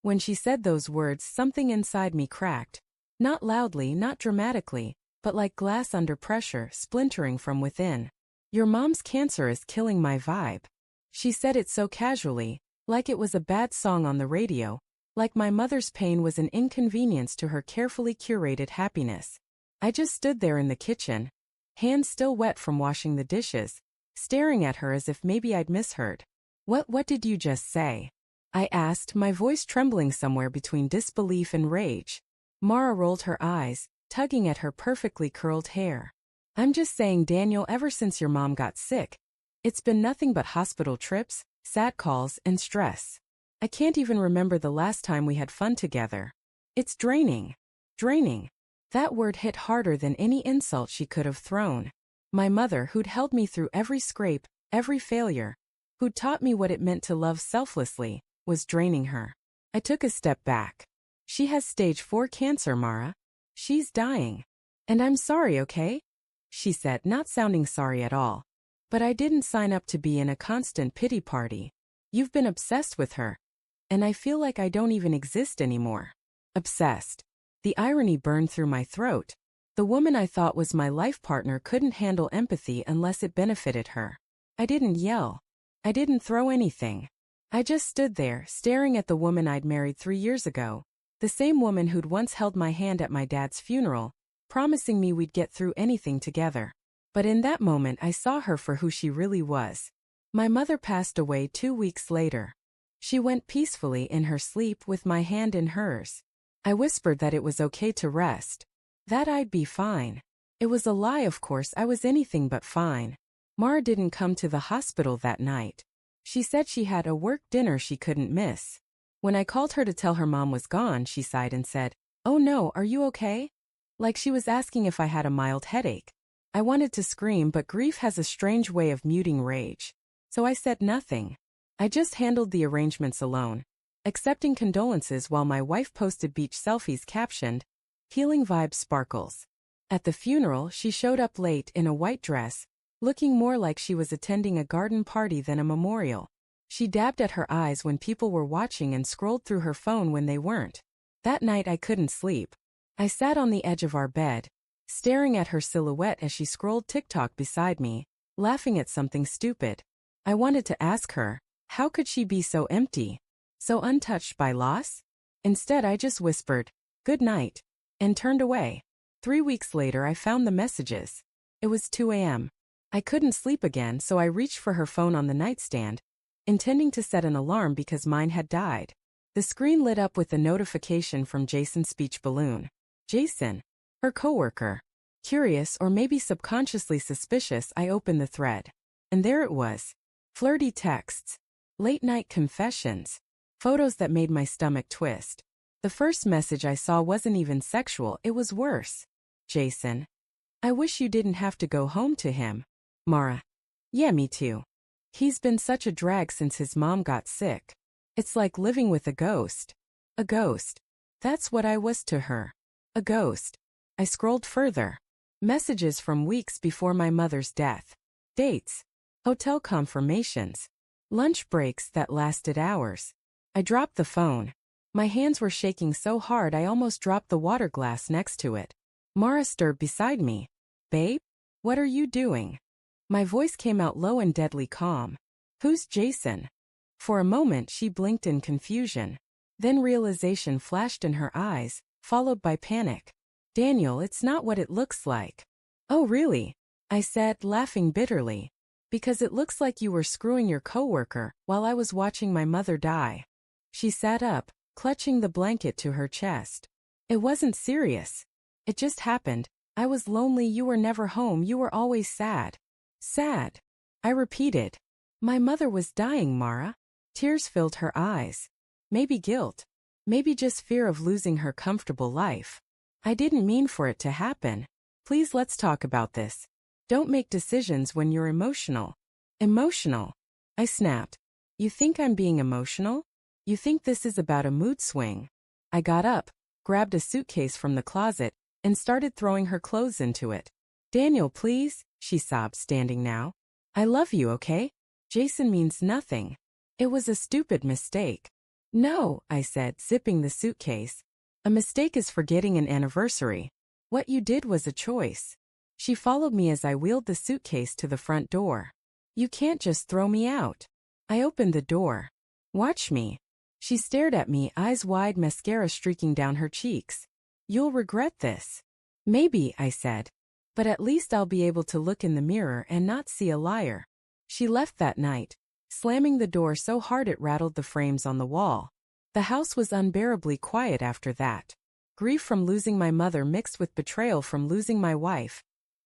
When she said those words, something inside me cracked. Not loudly, not dramatically, but like glass under pressure, splintering from within. Your mom's cancer is killing my vibe. She said it so casually, like it was a bad song on the radio, like my mother's pain was an inconvenience to her carefully curated happiness. I just stood there in the kitchen, hands still wet from washing the dishes, staring at her as if maybe I'd misheard. What did you just say? I asked, my voice trembling somewhere between disbelief and rage. Mara rolled her eyes, tugging at her perfectly curled hair. I'm just saying, Daniel, ever since your mom got sick, it's been nothing but hospital trips, sad calls, and stress. I can't even remember the last time we had fun together. It's draining. Draining. That word hit harder than any insult she could have thrown. My mother, who'd held me through every scrape, every failure, who'd taught me what it meant to love selflessly, was draining her. I took a step back. She has stage 4 cancer, Mara. She's dying. And I'm sorry, okay? She said, not sounding sorry at all. But I didn't sign up to be in a constant pity party. You've been obsessed with her. And I feel like I don't even exist anymore. Obsessed. The irony burned through my throat. The woman I thought was my life partner couldn't handle empathy unless it benefited her. I didn't yell. I didn't throw anything. I just stood there, staring at the woman I'd married 3 years ago. The same woman who'd once held my hand at my dad's funeral, promising me we'd get through anything together. But in that moment I saw her for who she really was. My mother passed away 2 weeks later. She went peacefully in her sleep with my hand in hers. I whispered that it was okay to rest. That I'd be fine. It was a lie, of course. I was anything but fine. Mara didn't come to the hospital that night. She said she had a work dinner she couldn't miss. When I called her to tell her mom was gone, she sighed and said, "Oh no, are you okay?" Like she was asking if I had a mild headache. I wanted to scream, but grief has a strange way of muting rage. So I said nothing. I just handled the arrangements alone, accepting condolences while my wife posted beach selfies captioned, "Healing Vibes Sparkles." At the funeral, she showed up late in a white dress, looking more like she was attending a garden party than a memorial. She dabbed at her eyes when people were watching and scrolled through her phone when they weren't. That night I couldn't sleep. I sat on the edge of our bed, staring at her silhouette as she scrolled TikTok beside me, laughing at something stupid. I wanted to ask her, how could she be so empty, so untouched by loss? Instead I just whispered, "Good night," and turned away. 3 weeks later I found the messages. It was 2 a.m. I couldn't sleep again, so I reached for her phone on the nightstand, intending to set an alarm because mine had died. The screen lit up with a notification from Jason's speech balloon. Jason, her coworker. Curious or maybe subconsciously suspicious, I opened the thread. And there it was. Flirty texts. Late-night confessions. Photos that made my stomach twist. The first message I saw wasn't even sexual, it was worse. Jason, I wish you didn't have to go home to him. Mara. Yeah, me too. He's been such a drag since his mom got sick. It's like living with a ghost. A ghost. That's what I was to her. A ghost. I scrolled further. Messages from weeks before my mother's death. Dates. Hotel confirmations. Lunch breaks that lasted hours. I dropped the phone. My hands were shaking so hard I almost dropped the water glass next to it. Mara stirred beside me. Babe? What are you doing? My voice came out low and deadly calm. Who's Jason? For a moment she blinked in confusion. Then realization flashed in her eyes, followed by panic. Daniel, it's not what it looks like. Oh really? I said, laughing bitterly. Because it looks like you were screwing your coworker while I was watching my mother die. She sat up, clutching the blanket to her chest. It wasn't serious. It just happened. I was lonely, you were never home, you were always sad. Sad. I repeated. My mother was dying, Mara. Tears filled her eyes. Maybe guilt. Maybe just fear of losing her comfortable life. I didn't mean for it to happen. Please let's talk about this. Don't make decisions when you're emotional. Emotional? I snapped. You think I'm being emotional? You think this is about a mood swing? I got up, grabbed a suitcase from the closet, and started throwing her clothes into it. Daniel, please, she sobbed, standing now. I love you, okay? Jason means nothing. It was a stupid mistake. No, I said, zipping the suitcase. A mistake is forgetting an anniversary. What you did was a choice. She followed me as I wheeled the suitcase to the front door. You can't just throw me out. I opened the door. Watch me. She stared at me, eyes wide, mascara streaking down her cheeks. You'll regret this. Maybe, I said. But at least I'll be able to look in the mirror and not see a liar. She left that night, slamming the door so hard it rattled the frames on the wall. The house was unbearably quiet after that. Grief from losing my mother mixed with betrayal from losing my wife.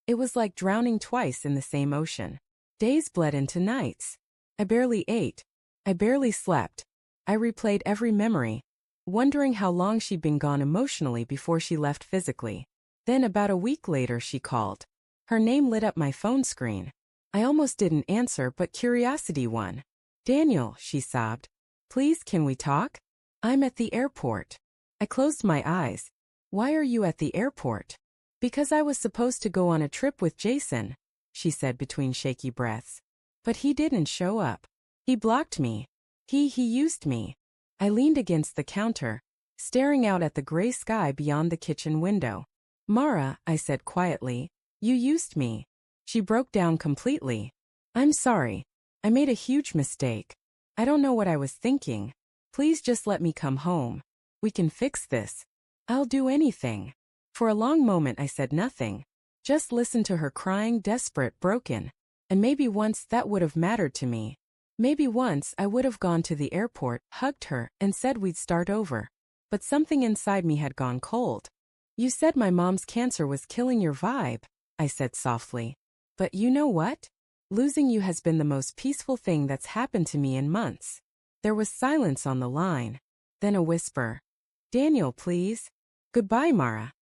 It was like drowning twice in the same ocean. Days bled into nights. I barely ate. I barely slept. I replayed every memory, wondering how long she'd been gone emotionally before she left physically. Then about a week later she called. Her name lit up my phone screen. I almost didn't answer, but curiosity won. Daniel, she sobbed. Please, can we talk? I'm at the airport. I closed my eyes. Why are you at the airport? Because I was supposed to go on a trip with Jason, she said between shaky breaths. But he didn't show up. He blocked me. He used me. I leaned against the counter, staring out at the gray sky beyond the kitchen window. Mara, I said quietly, you used me. She broke down completely. I'm sorry. I made a huge mistake. I don't know what I was thinking. Please just let me come home. We can fix this. I'll do anything. For a long moment I said nothing. Just listened to her crying, desperate, broken. And maybe once that would have mattered to me. Maybe once I would have gone to the airport, hugged her, and said we'd start over. But something inside me had gone cold. You said my mom's cancer was killing your vibe, I said softly. But you know what? Losing you has been the most peaceful thing that's happened to me in months. There was silence on the line. Then a whisper. Daniel, please. Goodbye, Mara.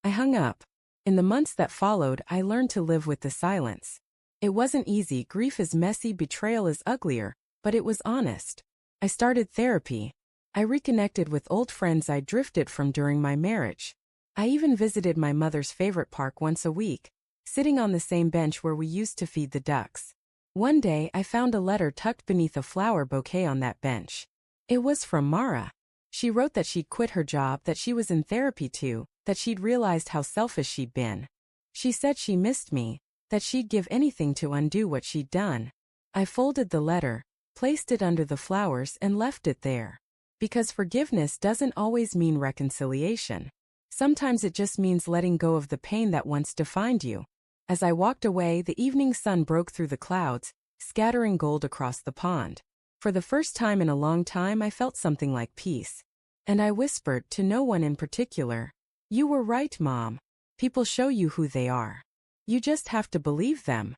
I hung up. In the months that followed, I learned to live with the silence. It wasn't easy, grief is messy, betrayal is uglier, but it was honest. I started therapy. I reconnected with old friends I drifted from during my marriage. I even visited my mother's favorite park once a week, sitting on the same bench where we used to feed the ducks. One day I found a letter tucked beneath a flower bouquet on that bench. It was from Mara. She wrote that she'd quit her job, that she was in therapy too, that she'd realized how selfish she'd been. She said she missed me, that she'd give anything to undo what she'd done. I folded the letter, placed it under the flowers and left it there. Because forgiveness doesn't always mean reconciliation. Sometimes it just means letting go of the pain that once defined you. As I walked away, the evening sun broke through the clouds, scattering gold across the pond. For the first time in a long time I felt something like peace. And I whispered, to no one in particular, you were right, Mom. People show you who they are. You just have to believe them.